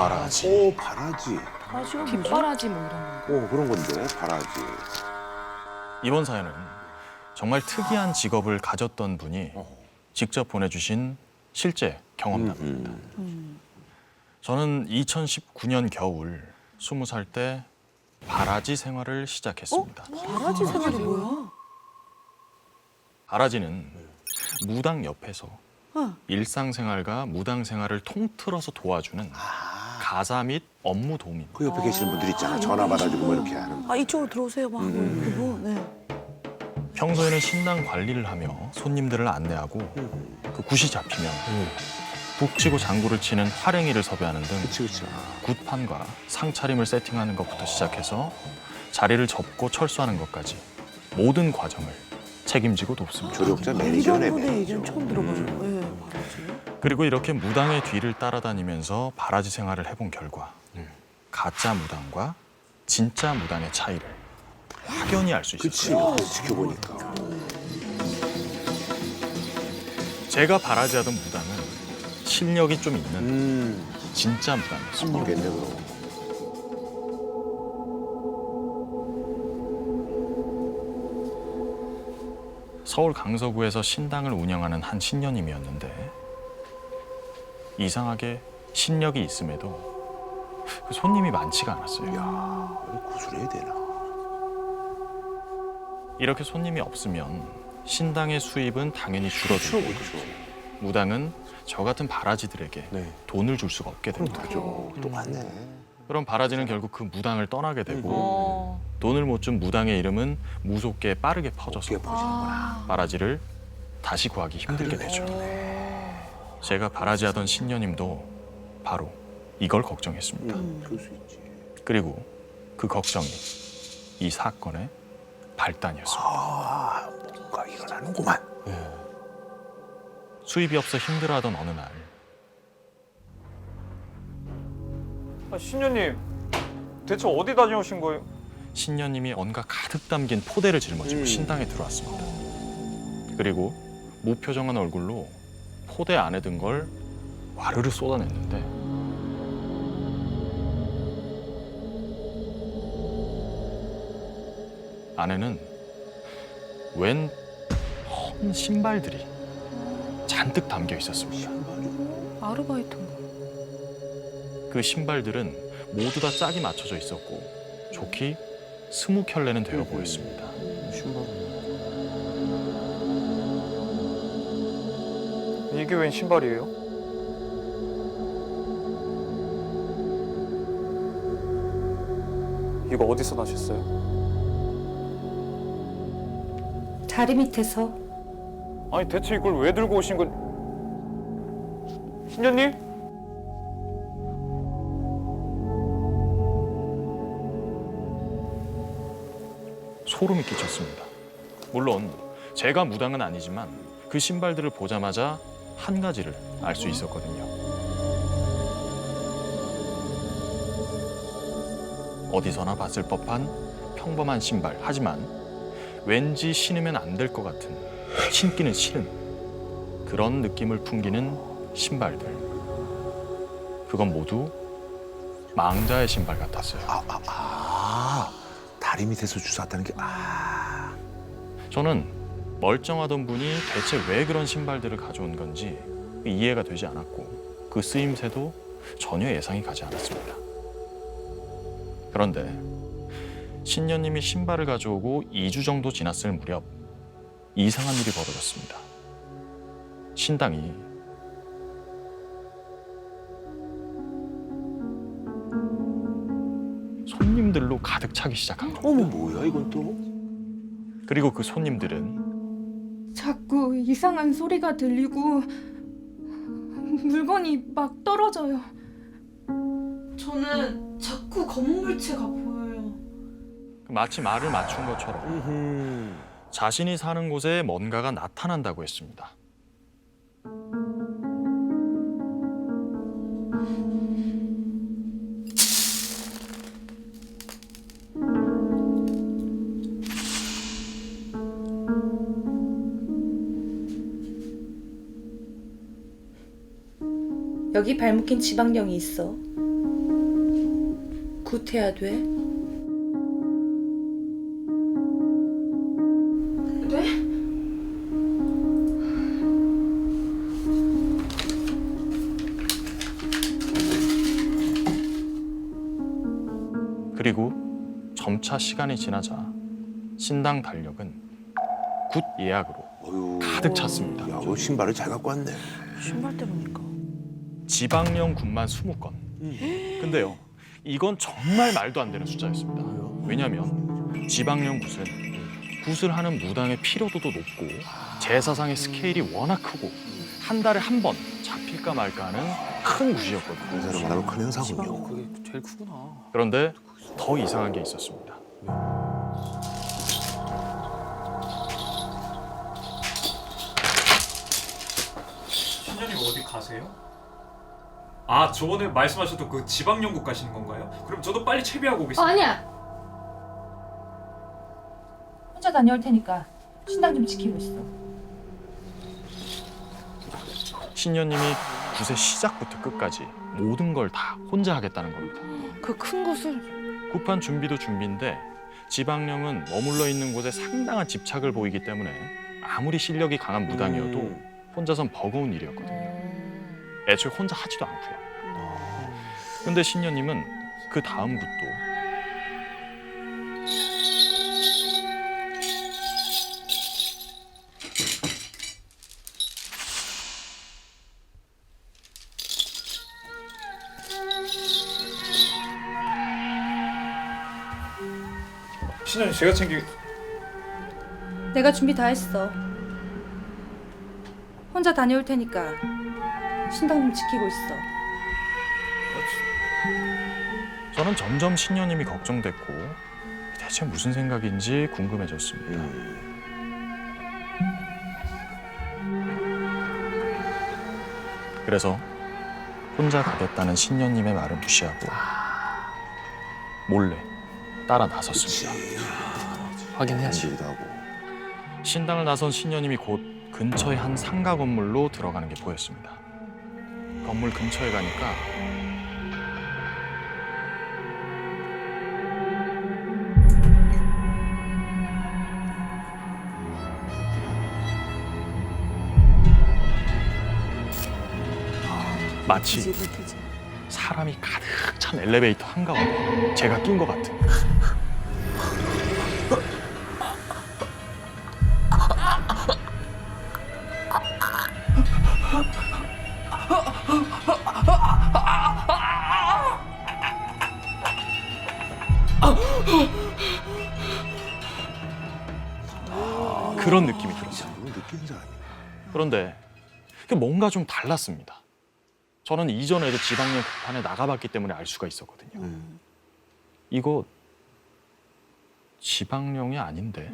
바라지. 오, 바라지. 바라지가 뭐지? 뒷바라지 뭐 이런 거. 오, 그런 건데, 바라지. 이번 사연은 정말 특이한 직업을 가졌던 분이 직접 보내주신 실제 경험담입니다. 저는 2019년 겨울 20살 때 바라지 생활을 시작했습니다. 바라지 생활이 뭐야? 바라지는 무당 옆에서 일상생활과 무당 생활을 통틀어서 도와주는 가사 및 업무 도우미. 그 옆에 계시는 분들 있잖아. 전화 받아주고 뭐 이렇게 하는. 아, 이쪽으로 들어오세요. 막 그리고 네. 평소에는 신당 관리를 하며 손님들을 안내하고 그 굿이 잡히면 북치고 장구를 치는 활행이를 섭외하는 등 그치, 그치. 굿판과 상차림을 세팅하는 것부터 시작해서 자리를 접고 철수하는 것까지 모든 과정을 책임지고 돕습니다. 조력자 매니저네, 이런 분의 매니저. 얘기는 처음 들어봐요. 네, 바라지. 그리고 이렇게 무당의 뒤를 따라다니면서 바라지 생활을 해본 결과 가짜 무당과 진짜 무당의 차이를 확연히 알 수 있었어요. 그치, 지켜보니까. 제가 바라지하던 무당은 실력이 좀 있는 진짜 무당이었습니다. 모르겠네, 그럼. 서울 강서구에서 신당을 운영하는 한 신녀님이었는데 이상하게 신력이 있음에도 그 손님이 많지가 않았어요. 야, 이거 구술해야 되나? 이렇게 손님이 없으면 신당의 수입은 당연히 줄어들고 그렇죠. 무당은 저 같은 바라지들에게 네. 돈을 줄 수가 없게 됩니다. 그죠. 또 맞네. 그럼 바라지는 결국 그 무당을 떠나게 되고 돈을 못 준 무당의 이름은 무속계에 빠르게 퍼져서 어깨 퍼지는구나. 바라지를 다시 구하기 힘들게 되죠. 제가 바라지하던 신녀님도 바로 이걸 걱정했습니다. 그럴 수 있지. 그리고 그 걱정이 이 사건의 발단이었습니다. 아, 뭔가 일어나는구만. 수입이 없어 힘들어하던 어느 날 아, 신녀님, 대체 어디 다녀오신 거예요? 신녀님이 언가 가득 담긴 포대를 짊어지고 신당에 들어왔습니다. 그리고 무표정한 얼굴로 포대 안에 든 걸 와르르 쏟아냈는데 안에는 웬 헌 신발들이 잔뜩 담겨 있었습니다. 아르바이트인가? 그 신발들은 모두 다 짝이 맞춰져 있었고 좋기 20켤레는 되어 보였습니다. 이게 웬 신발이에요? 이거 어디서 나셨어요? 다리 밑에서. 아니 대체 이걸 왜 들고 오신 건? 신녀님? 소름이 끼쳤습니다. 물론 제가 무당은 아니지만 그 신발들을 보자마자 한 가지를 알 수 있었거든요. 어디서나 봤을 법한 평범한 신발. 하지만 왠지 신으면 안 될 것 같은 신기는 싫은 그런 느낌을 풍기는 신발들. 그건 모두 망자의 신발 같았어요. 다리 밑에서 주웠다는 게, 저는 멀쩡하던 분이 대체 왜 그런 신발들을 가져온 건지 이해가 되지 않았고 그 쓰임새도 전혀 예상이 가지 않았습니다. 그런데 신녀님이 신발을 가져오고 2주 정도 지났을 무렵 이상한 일이 벌어졌습니다. 신당이 손님들로 가득 차기 시작한 겁니다. 어머, 뭐야, 이건 또? 그리고 그 손님들은 자꾸 이상한 소리가 들리고 물건이 막 떨어져요. 저는 자꾸 검은 물체가 보여요. 마치 말을 맞춘 것처럼 자신이 사는 곳에 뭔가가 나타난다고 했습니다. 여기 발목엔 지방령이 있어. 굿해야 돼? 네? 그리고 점차 시간이 지나자 신당 달력은 굿 예약으로 어휴. 가득 찼습니다. 야, 그 신발을 잘 갖고 왔네. 신발 때문이니까. 지방령 굿만 20건. 근데요, 이건 정말 말도 안 되는 숫자였습니다. 왜냐하면 지방령 굿은 굿을 하는 무당의 피로도도 높고 제사상의 스케일이 워낙 크고 한 달에 한 번 잡힐까 말까 하는 큰 굿이었거든요. 인사를 말하면 큰 행사군요. 그게 제일 크구나. 그런데 더 이상한 게 있었습니다. 신녀님 어디 가세요? 아 저번에 말씀하셨던 그 지방연구 가시는 건가요? 그럼 저도 빨리 채비하고 오겠습니다. 아니야. 혼자 다녀올 테니까 신당 좀 지키고 있어. 신녀님이 굿의 시작부터 끝까지 모든 걸 다 혼자 하겠다는 겁니다. 그 큰 것을 굿판 준비도 준비인데 지방령은 머물러 있는 곳에 상당한 집착을 보이기 때문에 아무리 실력이 강한 무당이어도 혼자선 버거운 일이었거든요. 애초에 혼자 하지도 않고요. 근데 신녀님은 그 다음 굿도 신녀님 제가 챙기. 내가 준비 다 했어. 혼자 다녀올 테니까 신당 좀 지키고 있어. 저는 점점 신녀님이 걱정됐고 대체 무슨 생각인지 궁금해졌습니다. 그래서 혼자 가겠다는 신녀님의 말을 무시하고 몰래 따라 나섰습니다. 확인해야지. 기도 하고. 신당을 나선 신녀님이 곧 근처의 한 상가 건물로 들어가는 게 보였습니다. 건물 근처에 가니까 마치 불빛이. 사람이 가득 찬 엘리베이터 한가운데 제가 낀 것 같은. 그런 느낌이 들었어요. 이걸 느끼는 사람이. 그런데 그게 뭔가 좀 달랐습니다. 저는 이전에도 지방령 극판에 나가봤기 때문에 알 수가 있었거든요. 이거 지방령이 아닌데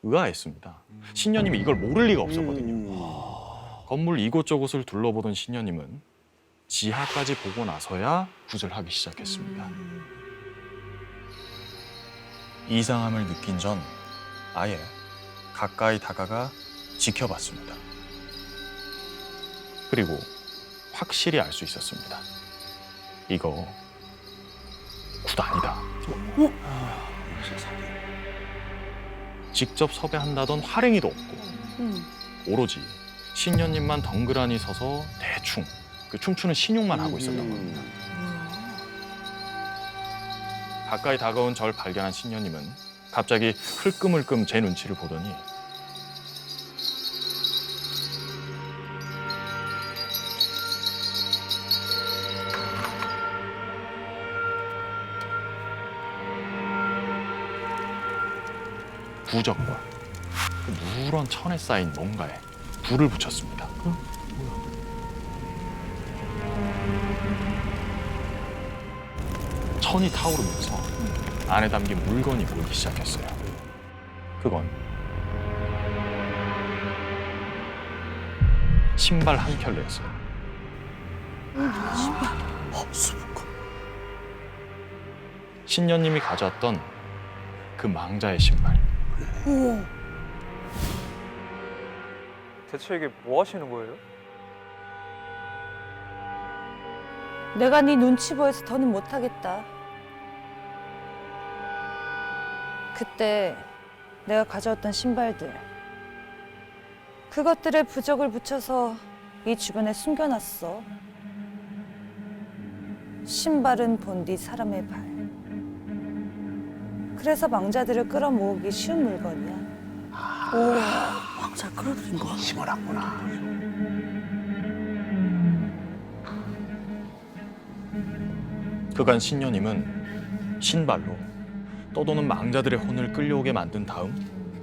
의아했습니다. 신녀님이 이걸 모를 리가 없었거든요. 건물 이곳저곳을 둘러보던 신녀님은 지하까지 보고 나서야 굿을 하기 시작했습니다. 이상함을 느낀 전 아예 가까이 다가가 지켜봤습니다. 그리고 확실히 알 수 있었습니다. 이거 굿 아니다. 직접 섭외한다던 활행이도 없고 오로지 신녀님만 덩그러니 서서 대충 그 춤추는 신용만 하고 있었던 겁니다. 가까이 다가온 절 발견한 신녀님은 갑자기 흘끔흘끔 제 눈치를 보더니 부적과 그 누런 천에 쌓인 뭔가에 불을 붙였습니다. 천이 타오르면서 안에 담긴 물건이 보이기 시작했어요. 그건 신발 한 켤레였어요. 신녀님이 가져왔던 그 망자의 신발. 우와. 대체 이게 뭐 하시는 거예요? 내가 네 눈치 보여서 더는 못하겠다. 그때 내가 가져왔던 신발들. 그것들에 부적을 붙여서 이 주변에 숨겨놨어. 신발은 본디 사람의 발. 그래서 망자들을 끌어모으기 쉬운 물건이야. 왕자 끌어들인 거. 힘을 왔구나. 그간 신녀님은 신발로 떠도는 망자들의 혼을 끌려오게 만든 다음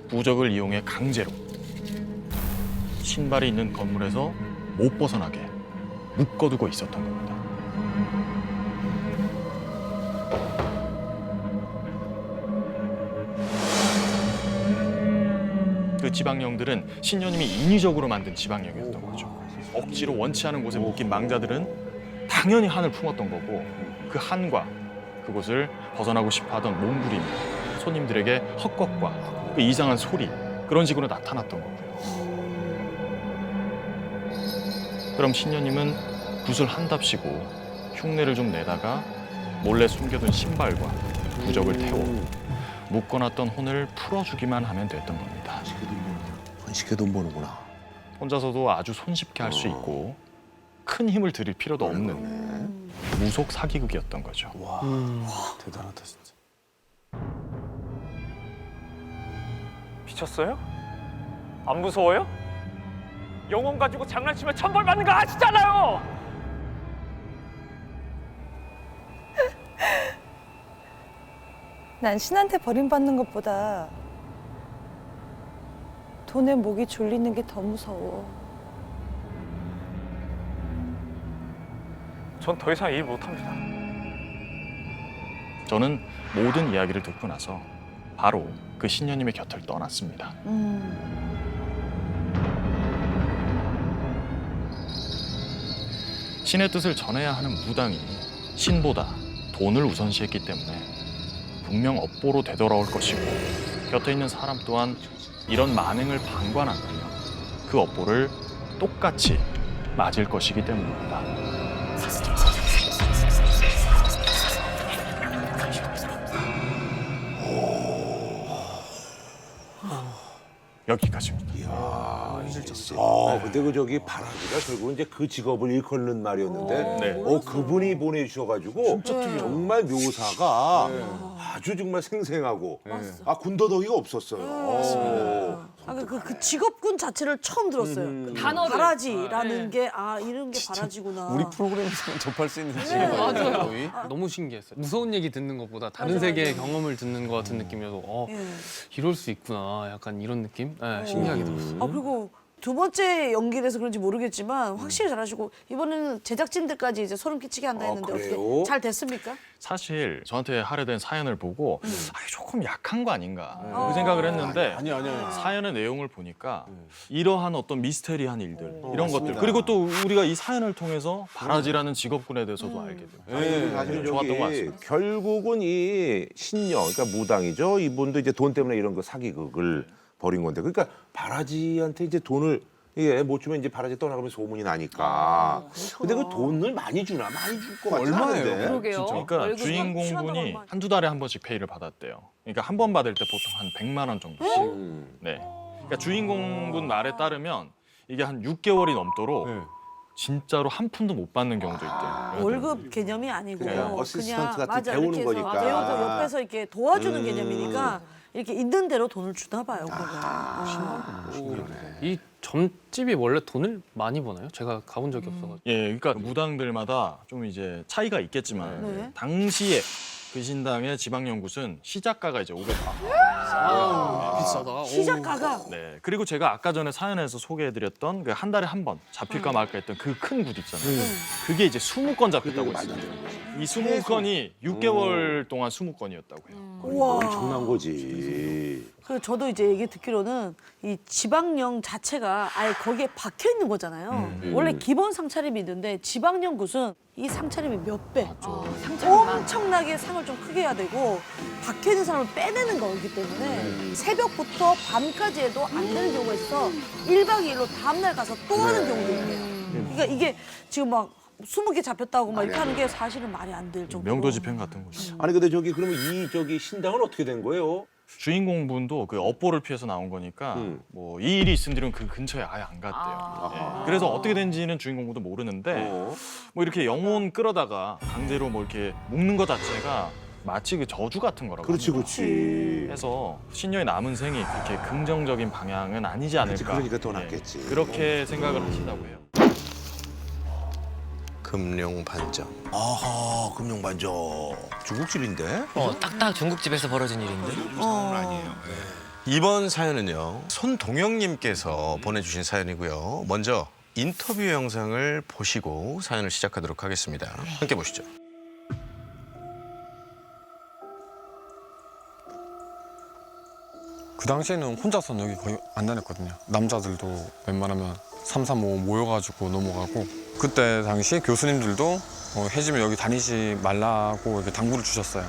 부적을 이용해 강제로 신발이 있는 건물에서 못 벗어나게 묶어두고 있었던 겁니다. 그 지방령들은 신녀님이 인위적으로 만든 지방령이었던 거죠. 억지로 원치 않은 곳에 묶인 망자들은 당연히 한을 품었던 거고 그 한과 그곳을 벗어나고 싶어하던 몸부림이 손님들에게 헛것과 그 이상한 소리 그런 식으로 나타났던 거고요. 그럼 신녀님은 굿을 한답시고 흉내를 좀 내다가 몰래 숨겨둔 신발과 부적을 태워 묶어놨던 혼을 풀어주기만 하면 됐던 겁니다. 쉽게 돈 버는구나. 혼자서도 아주 손쉽게 할 수 있고 큰 힘을 들일 필요도 없는 무속 사기극이었던 거죠. 와, 대단하다 진짜. 미쳤어요? 안 무서워요? 영혼 가지고 장난치면 천벌 받는 거 아시잖아요. 난 신한테 버림받는 것보다 돈에 목이 졸리는 게 더 무서워. 전 더 이상 일 못합니다. 저는 모든 이야기를 듣고 나서 바로 그 신녀님의 곁을 떠났습니다. 신의 뜻을 전해야 하는 무당이 신보다 돈을 우선시했기 때문에 분명 업보로 되돌아올 것이고 곁에 있는 사람 또한 이런 만행을 방관한다면 그 업보를 똑같이 맞을 것이기 때문입니다. 여기까지입니다. 이야, 근데 그 저기 바라지가 결국은 이제 그 직업을 일컫는 말이었는데, 네. 그분이 보내주셔가지고 정말 묘사가 아주 정말 생생하고, 군더더기가 없었어요. 그 직업군 자체를 처음 들었어요. 단어를. 바라지라는 게 이런 게 바라지구나. 우리 프로그램에서만 접할 수 있는 직업 아니에요? 거의? 너무 신기했어요. 무서운 얘기 듣는 것보다 다른 세계의 경험을 듣는 것 같은 느낌이어서 예. 이럴 수 있구나. 약간 이런 느낌? 네, 신기하게 들었어요. 그리고 두 번째 연기라서 그런지 모르겠지만 확실히 잘하시고 이번에는 제작진들까지 이제 소름 끼치게 한다 했는데 그래요? 어떻게 잘 됐습니까? 사실 저한테 할애된 사연을 보고 조금 약한 거 아닌가 그 생각을 했는데 아니. 사연의 내용을 보니까 이러한 어떤 미스테리한 일들 이런 것들 맞습니다. 그리고 또 우리가 이 사연을 통해서 바라지라는 직업군에 대해서도 알게 되고 사실 좋았던 것 저기 같습니다. 결국은 이 신녀, 그러니까 무당이죠. 이분도 이제 돈 때문에 이런 거 사기극을 벌인 건데, 그러니까 바라지한테 이제 돈을 못 주면 이제 바라지 떠나가면 소문이 나니까. 근데 그 돈을 많이 주나? 많이 줄 것 같지 않은데. 그러게요. 그러니까 월급은 주인공분이 시간당 한두 달에 한 번씩 페이를 받았대요. 그러니까 한 번 받을 때 보통 한 100만 원 정도씩. 네. 그러니까 주인공분 말에 따르면 이게 한 6개월이 넘도록 진짜로 한 푼도 못 받는 경우도 있대요. 월급 개념이 아니고 그래요. 어시스턴트 같은 맞아, 배우는 이렇게 해서 거니까. 배우고 옆에서 이렇게 도와주는 개념이니까 이렇게 있는 대로 돈을 주나 봐요. 이 점집이 원래 돈을 많이 버나요? 제가 가본 적이 없어가지고. 예, 그러니까 무당들마다 좀 이제 차이가 있겠지만 네. 당시에 그 신당의 지방연굿은 시작가가 이제 500만 비싸다. 시작가가 네. 그리고 제가 아까 전에 사연에서 소개해드렸던 그 한 달에 한 번 잡힐까 말까 했던 그 큰 굿 있잖아요. 그게 이제 20건 잡혔다고 했어요. 이 20건이 6개월 동안 20건이었다고 해요. 우와. 엄청난 거지. 그 저도 이제 얘기 듣기로는 이 지방령 자체가 아예 거기에 박혀 있는 거잖아요. 원래 기본 상차림이 있는데 지방령 굿은 이 상차림이 몇 배. 엄청나게 상을 좀 크게 해야 되고 박혀 있는 사람을 빼내는 거기 때문에 새벽부터 밤까지 해도 안 되는 경우가 있어 1박 2일로 다음날 가서 또 하는 경우도 있대요. 그러니까 이게 지금 막 20개 잡혔다고 막 이렇게 하는 게 사실은 말이 안 될 정도로. 명도 집행 같은 거죠. 아니 근데 저기 그러면 이 저기 신당은 어떻게 된 거예요? 주인공분도 그 업보를 피해서 나온 거니까 뭐 이 일이 있은 뒤로는 그 근처에 아예 안 갔대요. 예. 그래서 어떻게 된지는 주인공분도 모르는데 뭐 이렇게 영혼 끌어다가 강제로 뭐 이렇게 묶는 것 자체가 마치 그 저주 같은 거라고. 그렇지, 합니다. 그렇지. 해서 신녀의 남은 생이 그렇게 긍정적인 방향은 아니지 않을까. 그러니까 더 예. 낫겠지. 그렇게 생각을 하시다고 해요. 금룡 반점. 아하, 금룡반점. 중국집인데? 딱딱 중국집에서 벌어진 일인데. 이번 사연은요, 손동영님께서 보내주신 사연이고요. 먼저 인터뷰 영상을 보시고 사연을 시작하도록 하겠습니다. 함께 보시죠. 그 당시에는 혼자서는 여기 거의 안 다녔거든요. 남자들도 웬만하면 3, 3, 5 모여가지고 넘어가고 그때 당시 교수님들도 해지면 여기 다니지 말라고 이렇게 당부를 주셨어요.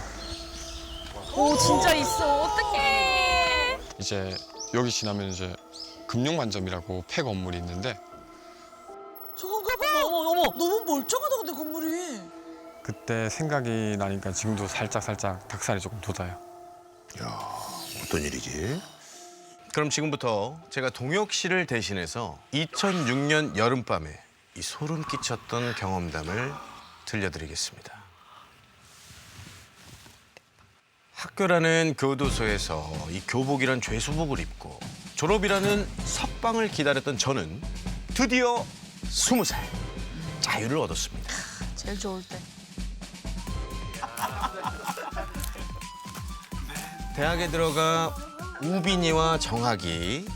오 진짜 있어. 어떡해. 이제 여기 지나면 이제 금룡반점이라고 폐 건물이 있는데 저건가 봐. 어머, 너무 멀쩡하다 근데 건물이. 그때 생각이 나니까 지금도 살짝 닭살이 조금 돋아요. 어떤 일이지? 그럼 지금부터 제가 동혁 씨를 대신해서 2006년 여름밤에 이 소름 끼쳤던 경험담을 들려드리겠습니다. 학교라는 교도소에서 이 교복이란 죄수복을 입고 졸업이라는 석방을 기다렸던 저는 드디어 20살 자유를 얻었습니다. 제일 좋을 때. 대학에 들어가 우빈이와 정학이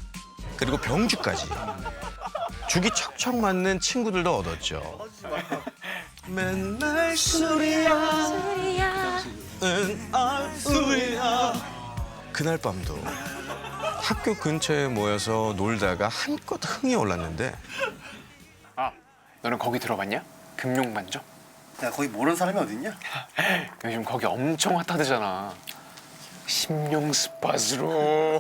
그리고 병주까지 죽이 척척 맞는 친구들도 얻었죠. 맨날 술이야 술이야. 그날 밤도 학교 근처에 모여서 놀다가 한껏 흥이 올랐는데 너는 거기 들어봤냐? 금룡반점? 야 거기 모르는 사람이 어딨냐? 요즘 거기 엄청 핫하대잖아. 심령 스팟으로.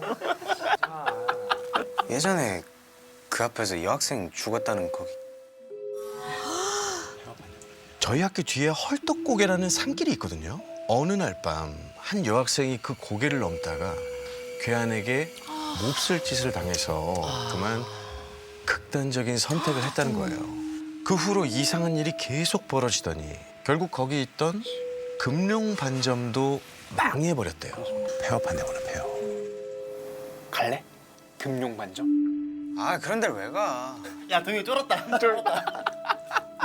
예전에 그 앞에서 여학생 죽었다는 거기. 저희 학교 뒤에 헐떡고개라는 산길이 있거든요. 어느 날 밤 한 여학생이 그 고개를 넘다가 괴한에게 몹쓸 짓을 당해서 그만 극단적인 선택을 했다는 거예요. 그 후로 이상한 일이 계속 벌어지더니 결국 거기 있던 금룡반점도 망해버렸대요. 폐업한데 보나 폐업. 갈래? 금룡반점? 아 그런 데를 왜 가? 야 동이 쫄았다. 쫄았다.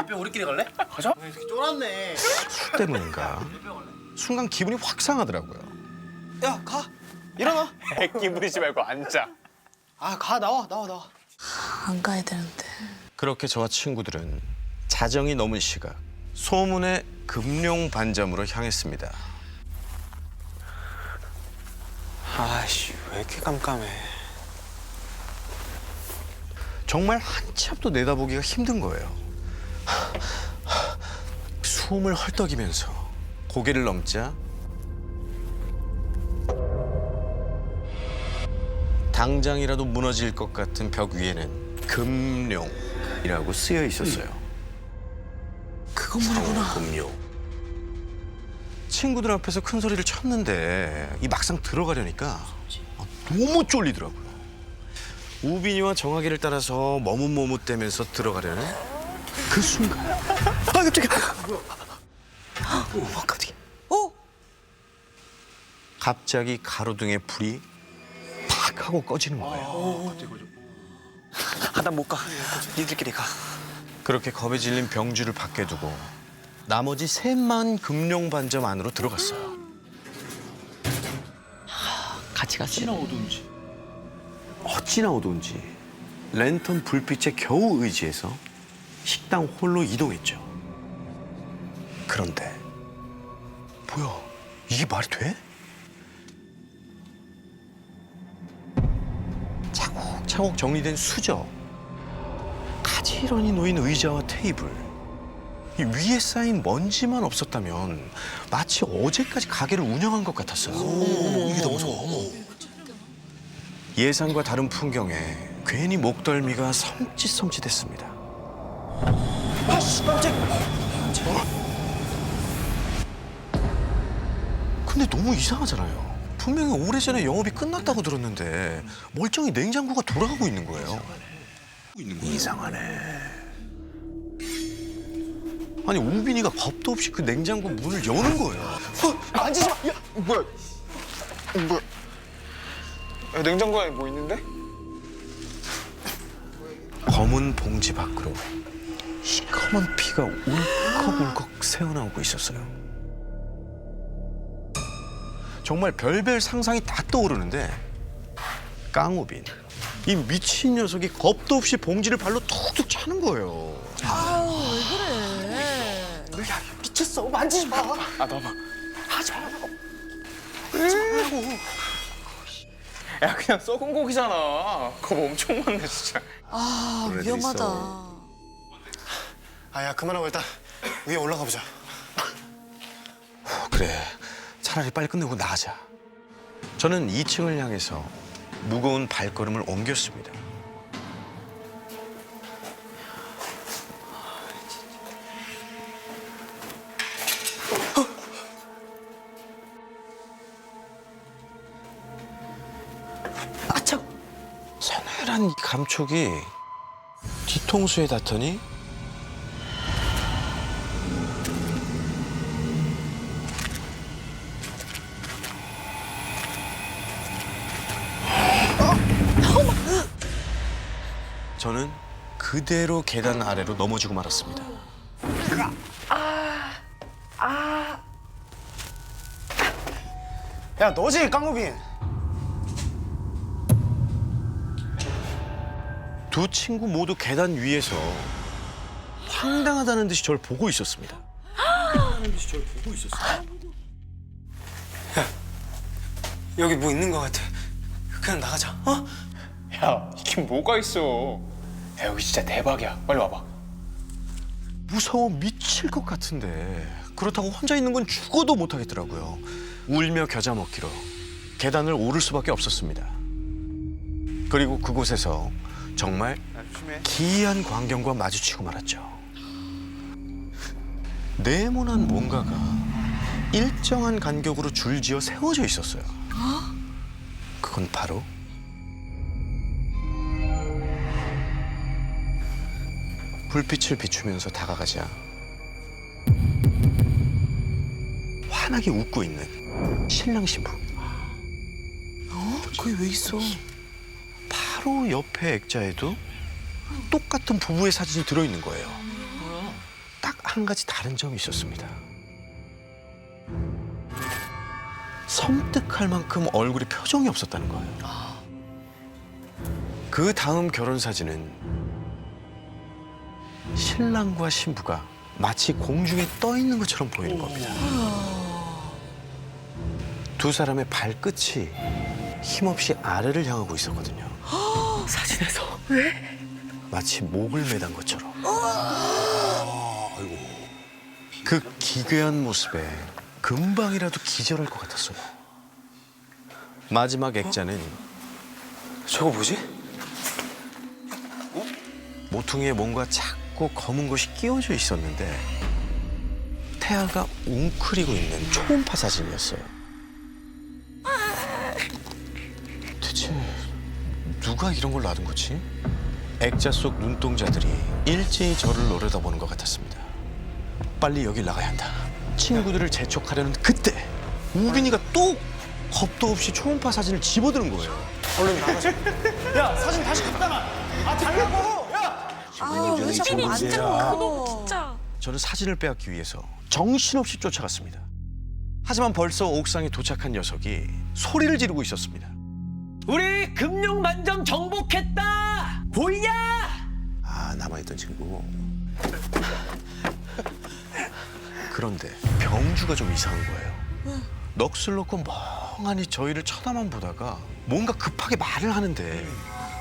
이병 우리끼리 갈래? 가자. 쫄았네. 술 때문인가 순간 기분이 확 상하더라고요. 야 가. 일어나. 끼부리지 말고 앉아. 아 가 나와. 안 가야 되는데. 그렇게 저와 친구들은 자정이 넘은 시각 소문의 금룡반점으로 향했습니다. 아씨 왜 이렇게 깜깜해? 정말 한치 앞도 내다보기가 힘든 거예요. 숨을 헐떡이면서 고개를 넘자 당장이라도 무너질 것 같은 벽 위에는 금룡이라고 쓰여 있었어요. 그 건물이구나. 금룡. 친구들 앞에서 큰 소리를 쳤는데 이 막상 들어가려니까 너무 쫄리더라고요. 우빈이와 정학이를 따라서 머뭇머뭇대면서 들어가려는 그 순간 깜짝이야. 깜짝이야. 갑자기 가로등의 불이 팍 하고 꺼지는 거예요. 난 못 가. 니들끼리 가. 그렇게 겁에 질린 병주를 밖에 두고 나머지 셋만 금룡반점 안으로 들어갔어요. 같이 갔어. 어찌나 어두운지 랜턴 불빛에 겨우 의지해서 식당 홀로 이동했죠. 그런데 뭐야, 이게 말이 돼? 차곡차곡 정리된 수저, 가지런히 놓인 의자와 테이블, 이 위에 쌓인 먼지만 없었다면 마치 어제까지 가게를 운영한 것 같았어요. 이게 더 무서워. 예상과 다른 풍경에 괜히 목덜미가 섬찟섬찟했습니다. 근데 너무 이상하잖아요. 분명히 오래전에 영업이 끝났다고 들었는데 멀쩡히 냉장고가 돌아가고 있는 거예요. 이상하네. 아니 우빈이가 겁도 없이 그 냉장고 문을 여는 거예요. 만지지 마. 야, 뭐야? 뭐야? 야, 냉장고 안에 뭐 있는데? 검은 봉지 밖으로 시커먼 피가 울컥울컥 새어나오고 있었어요. 정말 별별 상상이 다 떠오르는데 깡우빈, 이 미친 녀석이 겁도 없이 봉지를 발로 툭툭 차는 거예요. 야, 미쳤어. 만지지 마. 아, 나봐. 하지 말라고. 야, 그냥 썩은 고기잖아. 겁 엄청 많네, 진짜. 아, 그런 애들 위험하다. 있어. 야, 그만하고 일단 위에 올라가 보자. 그래, 차라리 빨리 끝내고 나가자. 저는 2층을 향해서 무거운 발걸음을 옮겼습니다. 아차. 서늘한 이 감촉이 뒤통수에 닿더니 저는 그대로 계단 아래로 넘어지고 말았습니다. 야, 너지, 깡우빈. 두 친구 모두 계단 위에서 황당하다는 듯이 저를 보고 있었습니다. 여기 뭐 있는 것 같아. 그냥 나가자. 어? 야, 이게 뭐가 있어? 야, 여기 진짜 대박이야. 빨리 와봐. 무서워 미칠 것 같은데 그렇다고 혼자 있는 건 죽어도 못하겠더라고요. 울며 겨자 먹기로 계단을 오를 수밖에 없었습니다. 그리고 그곳에서 정말 기이한 광경과 마주치고 말았죠. 네모난 뭔가가 일정한 간격으로 줄지어 세워져 있었어요. 그건 바로 불빛을 비추면서 다가가자 환하게 웃고 있는 신랑 신부. 거기 왜 있어? 바로 옆에 액자에도 똑같은 부부의 사진이 들어있는 거예요. 딱 한 가지 다른 점이 있었습니다. 섬뜩할 만큼 얼굴에 표정이 없었다는 거예요. 그 다음 결혼 사진은 신랑과 신부가 마치 공중에 떠 있는 것처럼 보이는 겁니다. 두 사람의 발끝이 힘없이 아래를 향하고 있었거든요. 사진에서 왜? 마치 목을 매단 것처럼. 그 기괴한 모습에 금방이라도 기절할 것 같았어요. 마지막 액자는 저거 뭐지? 모퉁이에 뭔가 작고 검은 것이 끼워져 있었는데 태아가 웅크리고 있는 초음파 사진이었어요. 대체 누가 이런 걸 놔둔 거지? 액자 속 눈동자들이 일제히 저를 노려다보는 것 같았습니다. 빨리 여길 나가야 한다. 친구들을 재촉하려는 그때 우빈이가 또 겁도 없이 초음파 사진을 집어드는 거예요. 얼른 나가자. 야, 사진 다시 갖다 놔. 아, 달라고. 야. 왜 자꾸 진짜 만져? 그거 진짜. 저는 사진을 빼앗기 위해서 정신없이 쫓아갔습니다. 하지만 벌써 옥상에 도착한 녀석이 소리를 지르고 있었습니다. 우리 금융만점 정복했다. 보이냐? 아, 남아있던 친구. 그런데 병주가 좀 이상한 거예요. 넋을 놓고 멍하니 저희를 쳐다만 보다가 뭔가 급하게 말을 하는데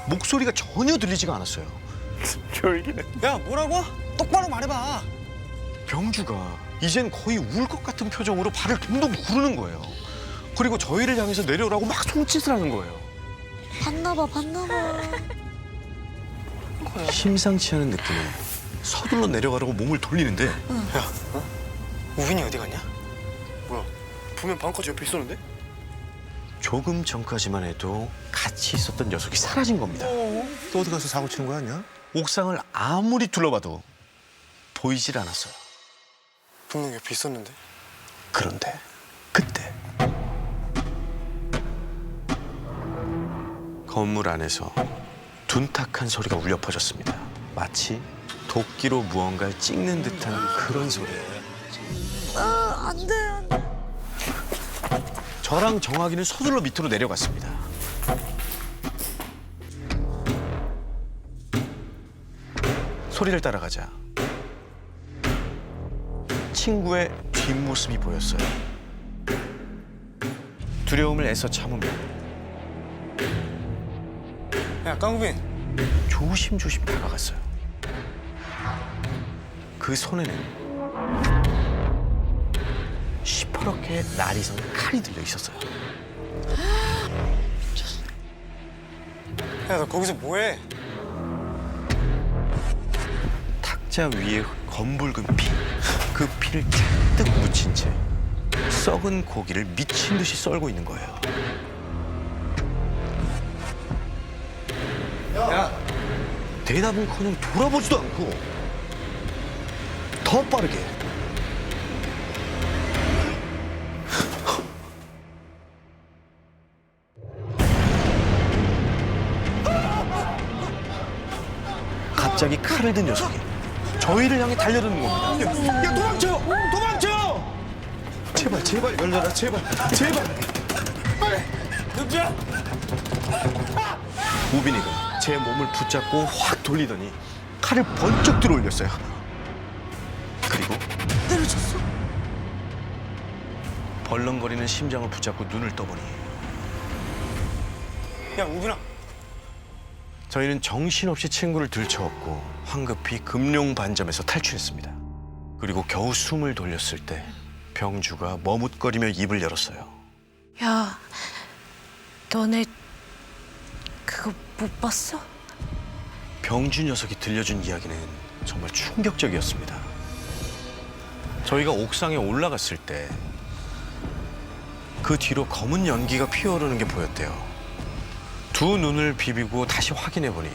목소리가 전혀 들리지가 않았어요. 야, 뭐라고? 똑바로 말해봐. 병주가 이젠 거의 울 것 같은 표정으로 발을 동동 구르는 거예요. 그리고 저희를 향해서 내려오라고 막 손짓을 하는 거예요. 봤나봐, 봤나봐. 심상치 않은 느낌에 서둘러 내려가려고 몸을 돌리는데 우빈이 어디 갔냐? 뭐야? 분명 방까지 옆에 있었는데? 조금 전까지만 해도 같이 있었던 녀석이 사라진 겁니다. 또 어디 가서 사고 치는 거 아니야? 옥상을 아무리 둘러봐도 보이질 않았어요. 분명히 옆에 있었는데. 그런데 그때 건물 안에서 둔탁한 소리가 울려 퍼졌습니다. 마치 도끼로 무언가를 찍는 듯한 그런 소리예요. 안 돼. 저랑 정학이는 서둘러 밑으로 내려갔습니다. 소리를 따라가자 친구의 뒷모습이 보였어요. 두려움을 애써 참으며 야, 깡구빈. 조심조심 다가갔어요. 그 손에는 시퍼렇게 날이 선 칼이 들려 있었어요. 야, 너 거기서 뭐해? 탁자 위에 검붉은 피, 그 피를 잔뜩 묻힌 채 썩은 고기를 미친 듯이 썰고 있는 거예요. 야, 대답은커녕 돌아보지도 않고 더 빠르게 갑자기 칼을 든 녀석이 저희를 향해 달려드는 겁니다. 야 도망쳐! 도망쳐! 제발 제발 열려라 제발 제발. 늑주야! 우빈이가 제 몸을 붙잡고 확 돌리더니 칼을 번쩍 들어 올렸어요. 그리고 때려쳤어? 벌렁거리는 심장을 붙잡고 눈을 떠보니 야, 우빈아. 저희는 정신없이 친구를 들쳐업고 황급히 금룡 반점에서 탈출했습니다. 그리고 겨우 숨을 돌렸을 때 병주가 머뭇거리며 입을 열었어요. 야, 너네 그거 못 봤어? 병주 녀석이 들려준 이야기는 정말 충격적이었습니다. 저희가 옥상에 올라갔을 때 그 뒤로 검은 연기가 피어오르는 게 보였대요. 두 눈을 비비고 다시 확인해 보니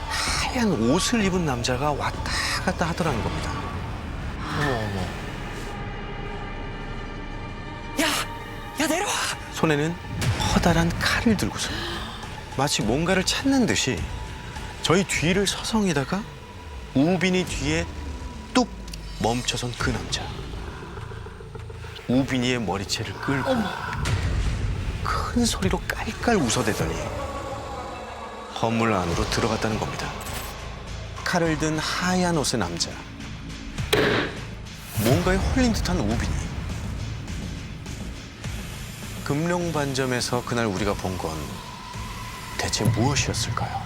하얀 옷을 입은 남자가 왔다 갔다 하더라는 겁니다. 야 내려와. 손에는 커다란 칼을 들고서 마치 뭔가를 찾는 듯이 저희 뒤를 서성이다가 우빈이 뒤에 뚝 멈춰선 그 남자. 우빈이의 머리채를 끌고 큰 소리로 깔깔 웃어대더니 건물 안으로 들어갔다는 겁니다. 칼을 든 하얀 옷의 남자. 뭔가에 홀린 듯한 우빈이. 금룡 반점에서 그날 우리가 본 건 대체 무엇이었을까요?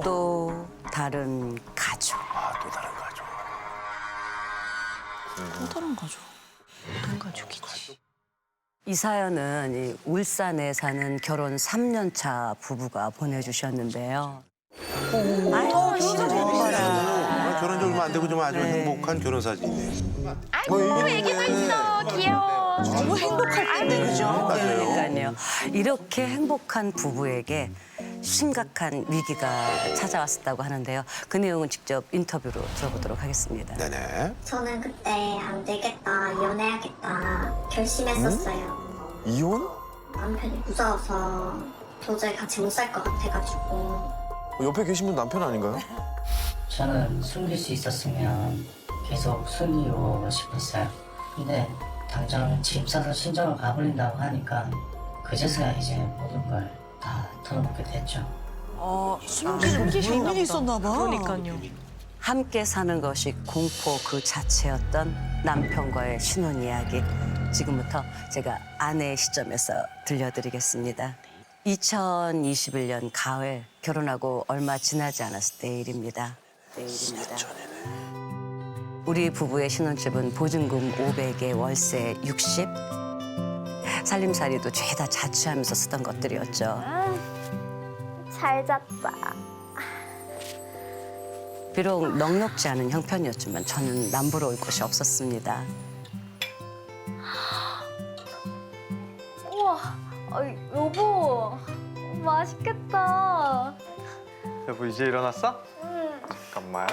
또 다른 가족. 또 다른 가족. 또 다른 가족. 어떤 가족이지? 이 사연은 이 울산에 사는 결혼 3년 차 부부가 보내주셨는데요. 아유, 진짜 아, 결혼 지 얼마 안 되고 좀 아주 행복한 결혼 사진이네. 아이고, 애기도 있어. 귀여워. 너무 행복할 텐데 그죠? 맞아요. 그러니까요. 이렇게 행복한 부부에게 심각한 위기가 찾아왔었다고 하는데요. 그 내용은 직접 인터뷰로 들어보도록 하겠습니다. 네네. 저는 그때 안 되겠다, 이혼해야겠다 결심했었어요. 이혼? 남편이 무서워서 도저히 같이 못 살 것 같아가지고. 옆에 계신 분 남편 아닌가요? 저는 숨길 수 있었으면 계속 숨기고 싶었어요. 근데 당장 집 사서 친정을 가버린다고 하니까 그제서야 이제 모든 걸 다 털어놓게 됐죠. 숨기는 고민이 있었나 봐. 그러니까요. 함께 사는 것이 공포 그 자체였던 남편과의 신혼 이야기. 지금부터 제가 아내의 시점에서 들려드리겠습니다. 2021년 가을 결혼하고 얼마 지나지 않았을 때 일입니다. 우리 부부의 신혼집은 보증금 500에 월세 60. 살림살이도 죄다 자취하면서 쓰던 것들이었죠. 잘 잤다. 비록 넉넉지 않은 형편이었지만 저는 남부러 올 곳이 없었습니다. 우와, 여보, 맛있겠다. 여보 이제 일어났어? 응. 잠깐만.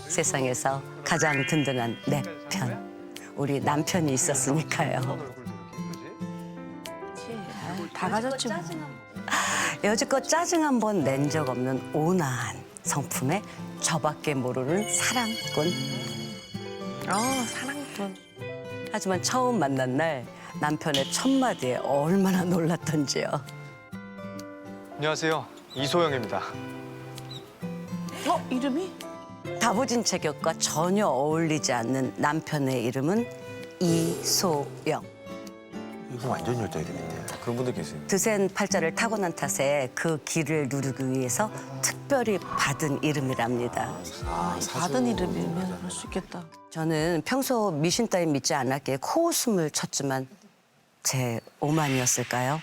세상에서 가장 든든한 내 편. 우리 남편이 있었으니까요. 다 가졌지 뭐. 여지껏 짜증 한 번 낸 적 없는 온화한 성품에 저밖에 모르는 사랑꾼. 사랑꾼. 하지만 처음 만난 날 남편의 첫 마디에 얼마나 놀랐던지요. 안녕하세요. 이소영입니다. 이름이? 다부진 체격과 전혀 어울리지 않는 남편의 이름은 이소영. 이거 완전 열정이 되겠네. 그런 분들 계세요. 드센 팔자를 타고난 탓에 그 길을 누르기 위해서 특별히 받은 이름이랍니다. 받은 이름이면 그럴 수 있겠다. 저는 평소 미신 따위 믿지 않았기에 코웃음을 쳤지만 제 오만이었을까요?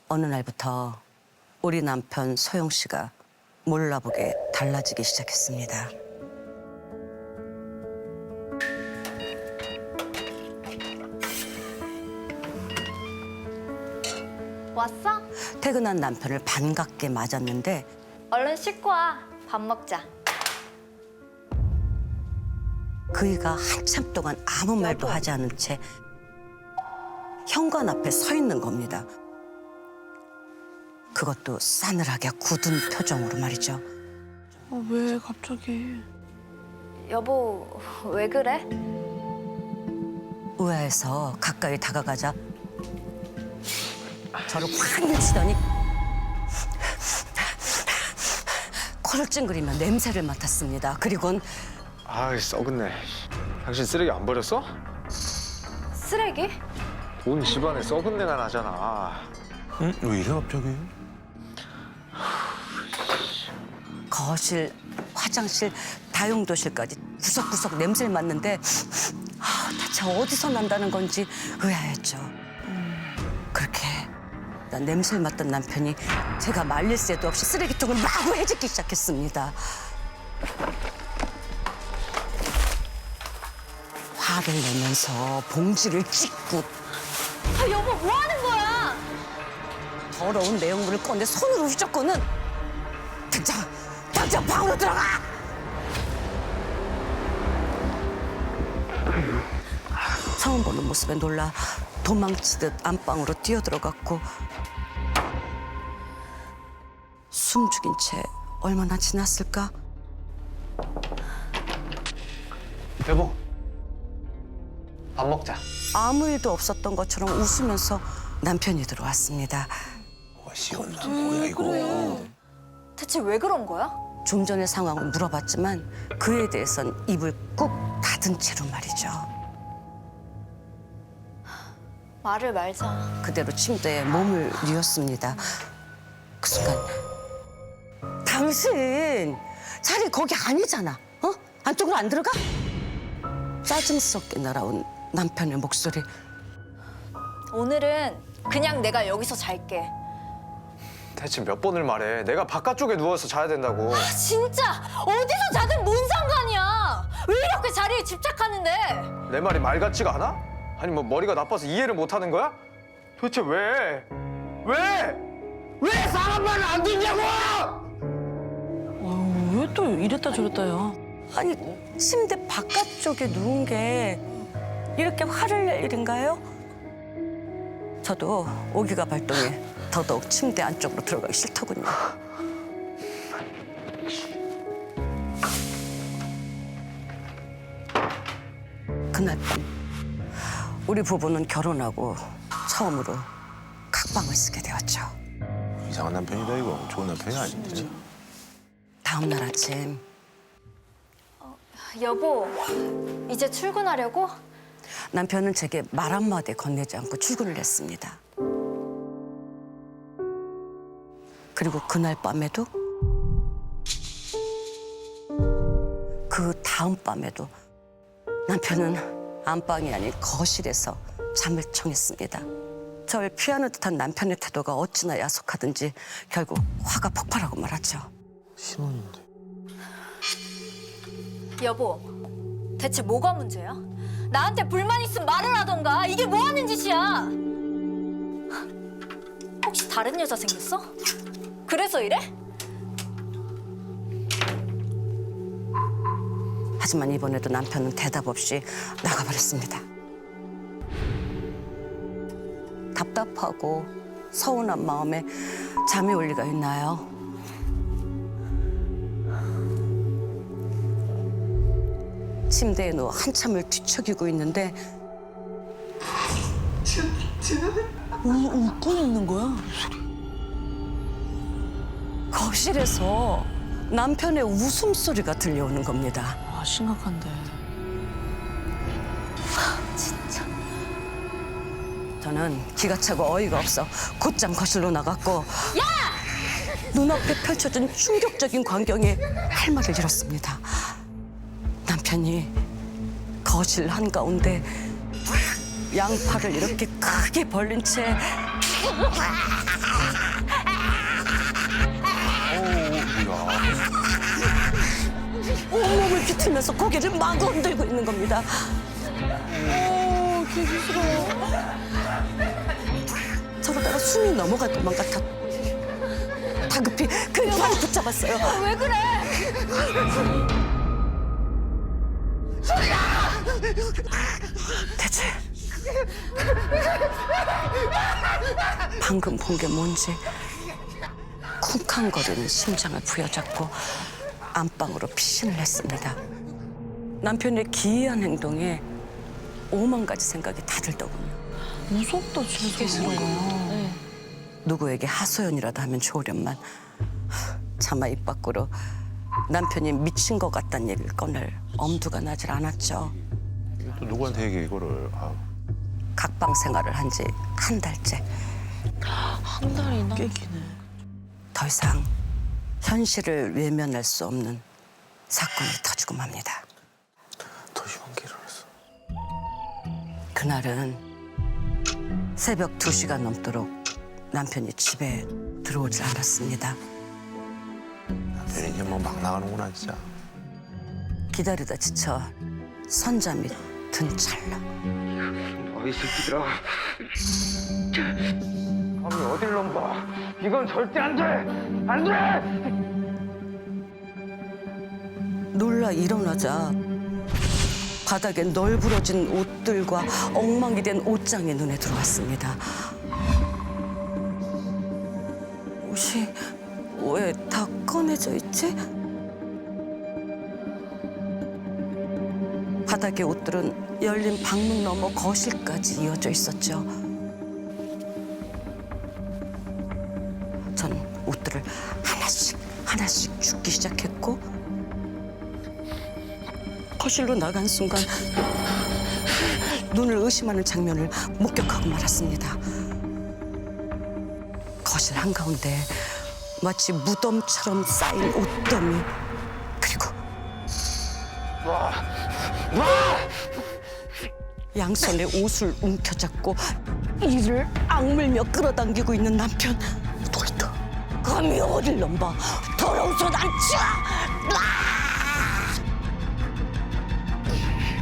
어느 날부터 우리 남편 소영 씨가 몰라보게 달라지기 시작했습니다. 왔어? 퇴근한 남편을 반갑게 맞았는데 얼른 씻고 와. 밥 먹자. 그이가 한참 동안 아무 말도 하지 않은 채 현관 앞에 서 있는 겁니다. 그것도 싸늘하게 굳은 표정으로 말이죠. 왜 갑자기? 여보, 왜 그래? 의아해서 가까이 다가가자 저를 확 밀치더니 코를 찡그리며 냄새를 맡았습니다. 그리곤 아이 썩었네. 당신 쓰레기 안 버렸어? 쓰레기? 온 집안에 썩은 내가 나잖아. 응? 왜 이래 갑자기? 거실, 화장실, 다용도실까지 구석구석 냄새를 맡는데 대체 어디서 난다는 건지 의아했죠. 그렇게 난 냄새를 맡던 남편이 제가 말릴 새도 없이 쓰레기통을 마구 헤집기 시작했습니다. 화를 내면서 봉지를 찍고 여보, 뭐 하는 거야? 더러운 내용물을 꺼내 손으로 휘젓고는 당장 방으로 들어가! 처음 보는 모습에 놀라 도망치듯 안방으로 뛰어들어갔고 숨 죽인 채 얼마나 지났을까? 여보, 밥 먹자. 아무 일도 없었던 것처럼 웃으면서 남편이 들어왔습니다. 시원하다. 뭐야 이거. 대체 왜 그런 거야? 좀 전의 상황을 물어봤지만 그에 대해선 입을 꾹 닫은 채로 말이죠. 말을 말자. 그대로 침대에 몸을 뉘었습니다. 그 순간 당신 자리 거기 아니잖아. 안쪽으로 안 들어가? 짜증스럽게 날아온 남편의 목소리. 오늘은 그냥 내가 여기서 잘게. 대체 몇 번을 말해. 내가 바깥쪽에 누워서 자야 된다고. 진짜 어디서 자든 뭔 상관이야? 왜 이렇게 자리에 집착하는데? 내 말이 말 같지가 않아? 아니 뭐 머리가 나빠서 이해를 못 하는 거야? 도대체 왜? 왜 사람 말을 안 듣냐고! 왜 또 이랬다 저랬다요? 아니 침대 바깥쪽에 누운 게 이렇게 화를 낼 일인가요? 저도 오기가 발동해 더더욱 침대 안쪽으로 들어가기 싫더군요. 그날 밤 우리 부부는 결혼하고 처음으로 각방을 쓰게 되었죠. 이상한 남편이다 이거. 좋은 남편이 아닌데. 다음 날 아침 여보, 이제 출근하려고? 남편은 제게 말 한마디 건네지 않고 출근을 했습니다. 그리고 그날 밤에도 그 다음 밤에도 남편은 안방이 아닌 거실에서 잠을 청했습니다. 절 피하는 듯한 남편의 태도가 어찌나 야속하든지 결국 화가 폭발하고 말았죠. 신혼인데. 여보, 대체 뭐가 문제야? 나한테 불만 있으면 말을 하던가. 이게 뭐 하는 짓이야? 혹시 다른 여자 생겼어? 그래서 이래? 하지만 이번에도 남편은 대답 없이 나가버렸습니다. 답답하고 서운한 마음에 잠이 올 리가 있나요? 침대에 누워 한참을 뒤척이고 있는데 웃고 있는 거야? 거실에서 남편의 웃음소리가 들려오는 겁니다. 아, 심각한데. 저는 기가 차고 어이가 없어 곧장 거실로 나갔고 눈앞에 펼쳐진 충격적인 광경에 할 말을 잃었습니다. 남편이 거실 한가운데 양팔을 이렇게 크게 벌린 채 온몸을 비틀면서 고개를 마구 흔들고 있는 겁니다. 저러다가 숨이 넘어갈 것만 같아 다급히 그 팔을 붙잡았어요. 왜 그래? 대체 방금 본 게 뭔지 쿵쾅거리는 심장을 부여잡고 안방으로 피신을 했습니다. 남편의 기이한 행동에 오만 가지 생각이 다 들더군요. 무섭다, 진짜. 네. 누구에게 하소연이라도 하면 좋으련만 차마 입 밖으로 남편이 미친 것 같다는 얘기를 꺼낼 엄두가 나질 않았죠. 또 누구한테 얘기해 이거를. 아. 각방 생활을 한 지 한 달째. 한 달이나? 꽤 기네. 더 이상 현실을 외면할 수 없는 사건이 터지고 맙니다. 더 심한 게 일어났어. 그날은 새벽 2시가 넘도록 남편이 집에 들어오지 않았습니다. 남편이 이제 뭐 막 나가는구나 진짜. 기다리다 지쳐 선잠이 든 찰나 이 새끼들아. 감히 어딜 넘봐. 이건 절대 안 돼. 안 돼. 놀라 일어나자 바닥에 널브러진 옷들과 엉망이 된 옷장이 눈에 들어왔습니다. 옷이 왜 다 꺼내져 있지? 바닥의 옷들은 열린 방문 너머 거실까지 이어져 있었죠. 전 옷들을 하나씩 줍기 시작했고 거실로 나간 순간 눈을 의심하는 장면을 목격하고 말았습니다. 거실 한가운데 마치 무덤처럼 쌓인 옷더미 그리고 양손에 옷을 움켜잡고 이를 악물며 끌어당기고 있는 남편. 누구있다. 감히 어딜 넘봐. 더러운 손 안 쳐!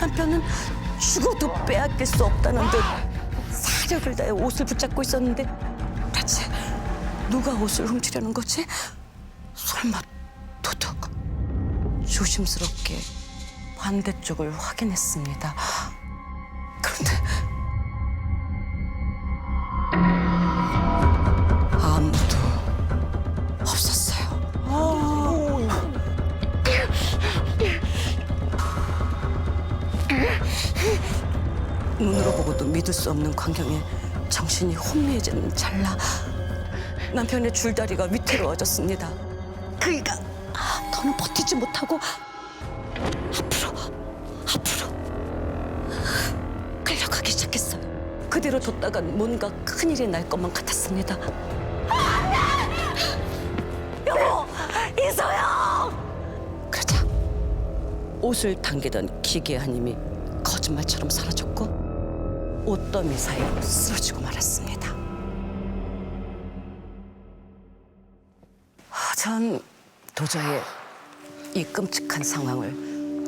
남편은 죽어도 빼앗길 수 없다는 듯 사력을 다해 옷을 붙잡고 있었는데 대체 누가 옷을 훔치려는 거지? 설마 도둑? 조심스럽게 반대쪽을 확인했습니다. 그런데 아무도 없었어요. 눈으로 보고도 믿을 수 없는 광경에 정신이 혼미해지는 찰나 남편의 줄다리가 위태로워졌습니다. 그이가 더는 버티지 못하고 앞으로 끌려가기 시작했어요. 그대로 뒀다간 뭔가 큰일이 날 것만 같았습니다. 여보! 이소영! 그러자 옷을 당기던 기괴한 힘이 거짓말처럼 사라졌고 옷더미 사이로 쓰러지고 말았습니다. 전 도저히 이 끔찍한 상황을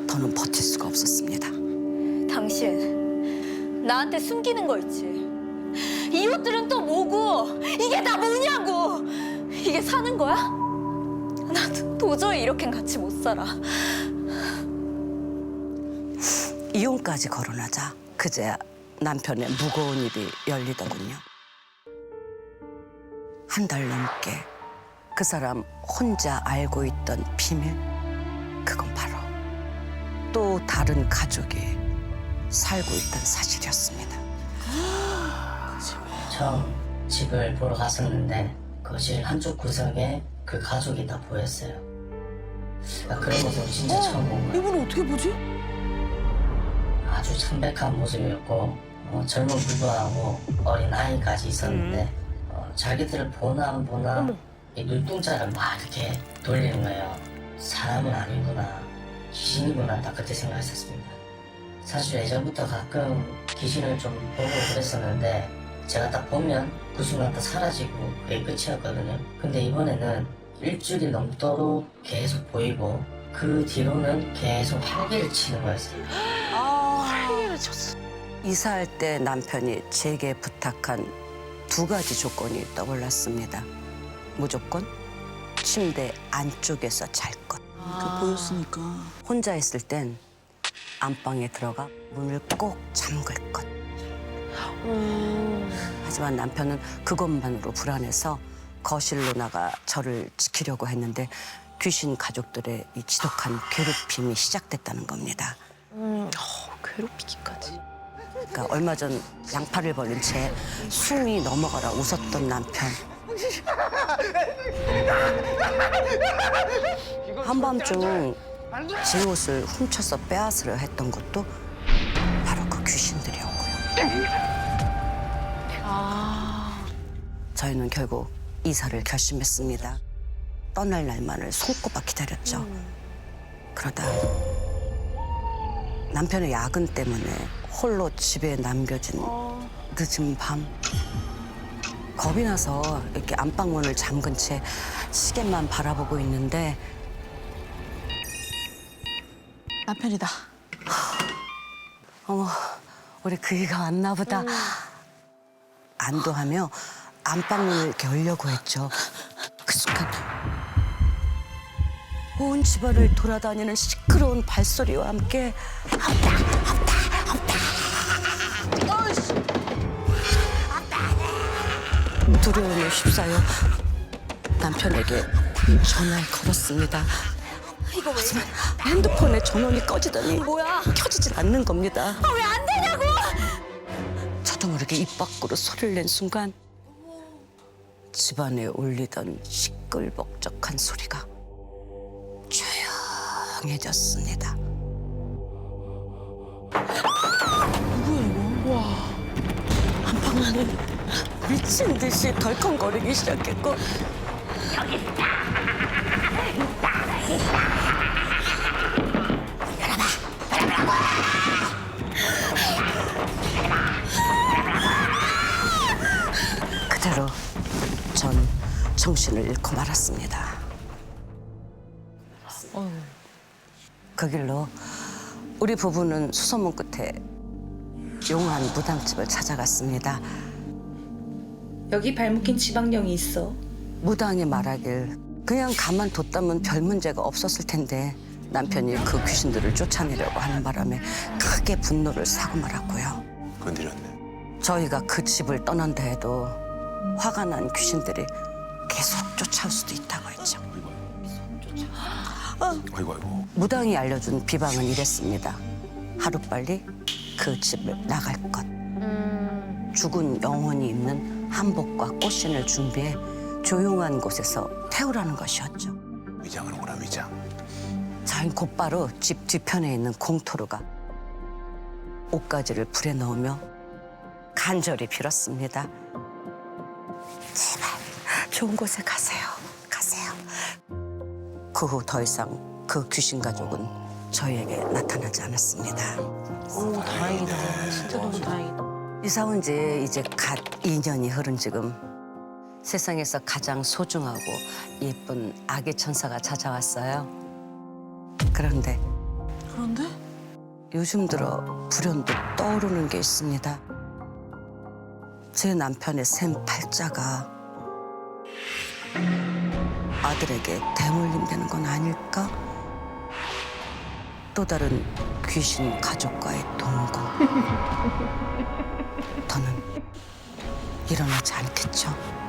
더는 버틸 수가 없었습니다. 당신 나한테 숨기는 거 있지. 이 옷들은 또 뭐고 이게 다 뭐냐고. 이게 사는 거야? 나 도저히 이렇게는 같이 못 살아. 이혼까지 거론하자 그제야 남편의 무거운 입이 열리더군요. 한 달 넘게 그 사람 혼자 알고 있던 비밀, 그건 바로 또 다른 가족이 살고 있다는 사실이었습니다. 처음 집을 보러 갔었는데 거실 한쪽 구석에 그 가족이 다 보였어요. 그런 모습을 진짜 처음 본 거예요. 이분은 어떻게 보지? 아주 창백한 모습이었고 젊은 불구하고 어린 아이까지 있었는데 자기들을 보나 안 보나 이 눈동자를 막 이렇게 돌리는 거예요. 사람은 아니구나, 귀신이구나, 딱 그때 생각했었습니다. 사실 예전부터 가끔 귀신을 좀 보고 그랬었는데 제가 딱 보면 그 순간 딱 사라지고 그게 끝이었거든요. 근데 이번에는 일주일이 넘도록 계속 보이고 그 뒤로는 계속 활개를 치는 거였어요. 활개를 쳤어. 이사할 때 남편이 제게 부탁한 2가지 조건이 떠올랐습니다. 무조건 침대 안쪽에서 잘 것. 그 보였으니까. 혼자 있을 땐 안방에 들어가 문을 꼭 잠글 것. 하지만 남편은 그것만으로 불안해서 거실로 나가 저를 지키려고 했는데 귀신 가족들의 이 지독한 괴롭힘이 시작됐다는 겁니다. 괴롭히기까지. 그러니까 얼마 전 양팔을 벌린 채 숨이 넘어가라 웃었던 남편. 한밤중 제 옷을 훔쳐서 빼앗으려 했던 것도 바로 그 귀신들이었고요. 저희는 결국 이사를 결심했습니다. 떠날 날만을 손꼽아 기다렸죠. 그러다 남편의 야근 때문에 홀로 집에 남겨진 늦은 밤, 겁이 나서 이렇게 안방문을 잠근 채 시계만 바라보고 있는데 남편이다. 어머, 우리 그이가 왔나 보다. 안도하며 안방문을 이렇게 열려고 했죠. 그 순간 온 집안을 돌아다니는 시끄러운 발소리와 함께 두려움에 휩싸여 남편에게 전화를 걸었습니다. 이거 왜? 하지만 핸드폰에 전원이 꺼지더니 뭐야? 켜지질 않는 겁니다. 왜 안 되냐고? 저도 모르게 입 밖으로 소리를 낸 순간 집안에 울리던 시끌벅적한 소리가 조용해졌습니다. 누구야 이거? 와. 안방문은 미친 듯이 덜컹거리기 시작했고 그대로 전 정신을 잃고 말았습니다. 그 길로 우리 부부는 수소문 끝에 용한 무당집을 찾아갔습니다. 여기 발묶인 지방령이 있어. 무당이 말하길 그냥 가만뒀다면 별 문제가 없었을 텐데 남편이 그 귀신들을 쫓아내려고 하는 바람에 크게 분노를 사고 말았고요. 건드렸네. 저희가 그 집을 떠난다 해도 화가 난 귀신들이 계속 쫓아올 수도 있다고 했죠. 아이고 아이고. 무당이 알려준 비방은 이랬습니다. 하루빨리 그 집을 나갈 것. 죽은 영혼이 입는 한복과 꽃신을 준비해 조용한 곳에서 태우라는 것이었죠. 위장하는구나 위장. 저희는 곧바로 집 뒤편에 있는 공토로가 옷가지를 불에 넣으며 간절히 빌었습니다. 제발 좋은 곳에 가세요. 가세요. 그 후 더 이상 그 귀신 가족은 저희에게 나타나지 않았습니다. 오 다행이다. 진짜 너무 다행이다. 이사 온 지 이제 갓 2년이 흐른 지금 세상에서 가장 소중하고 예쁜 아기 천사가 찾아왔어요. 그런데 그런데? 요즘 들어 불현듯 떠오르는 게 있습니다. 제 남편의 샘 팔자가 아들에게 대물림되는 건 아닐까? 또 다른 귀신 가족과의 동거. 더는 일어나지 않겠죠.